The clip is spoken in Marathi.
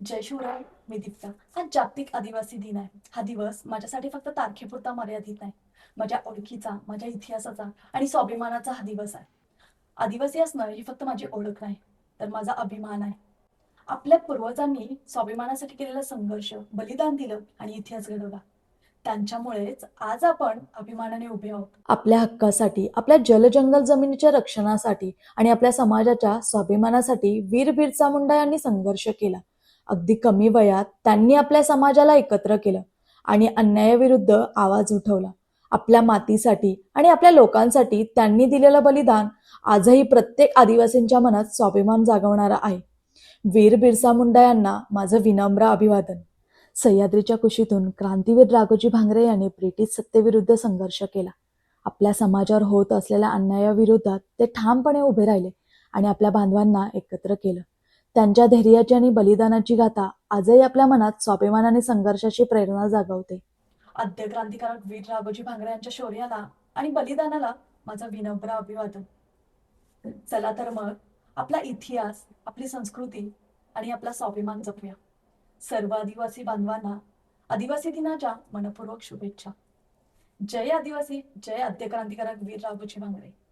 जय शिवराय. मी दीप्ता. हा जागतिक आदिवासी दिन आहे. हा दिवस माझ्यासाठी फक्त तारखेपुरता मर्यादित नाही. माझ्या ओळखीचा, माझ्या इतिहासाचा आणि स्वाभिमानाचा हा दिवस आहे. आदिवासी असणं ही फक्त माझी ओळख नाही, तर माझा अभिमान आहे. आपल्या पूर्वजांनी स्वाभिमानासाठी केलेला संघर्ष, बलिदान दिलं आणि इतिहास घडवला. त्यांच्यामुळेच आज आपण अभिमानाने उभे आहोत. आपल्या हक्कासाठी, आपल्या जलजंगल जमिनीच्या रक्षणासाठी आणि आपल्या समाजाच्या स्वाभिमानासाठी वीर बिरसा मुंडा यांनी संघर्ष केला. अगदी कमी वयात त्यांनी आपल्या समाजाला एकत्र केलं आणि अन्यायाविरुद्ध आवाज उठवला. आपल्या मातीसाठी आणि आपल्या लोकांसाठी त्यांनी दिलेलं बलिदान आजही प्रत्येक आदिवासींच्या मनात स्वाभिमान जागवणारा आहे. वीर बिरसा मुंडा यांना माझं विनम्र अभिवादन. सह्याद्रीच्या कुशीतून क्रांतीवीर राघोजी भांगरे यांनी ब्रिटिश सत्तेविरुद्ध संघर्ष केला. आपल्या समाजावर होत असलेल्या अन्यायाविरोधात ते ठामपणे उभे राहिले आणि आपल्या बांधवांना एकत्र केलं. त्यांच्या धैर्याची आणि बलिदानाची गाथा आजही आपल्या मनात स्वाभिमानाने संघर्षाची प्रेरणा जागवते. आद्य क्रांतिकारक वीर राघोजी भांगरे यांच्या शौर्याला आणि बलिदानाला माझं विनम्र अभिवादन. चला तर मग आपला इतिहास, आपली संस्कृती आणि आपला स्वाभिमान जपूया. सर्व आदिवासी बांधवांना आदिवासी दिनाच्या मनपूर्वक शुभेच्छा. जय आदिवासी, जय आद्य क्रांतिकारक वीर राघोजी भांगरे.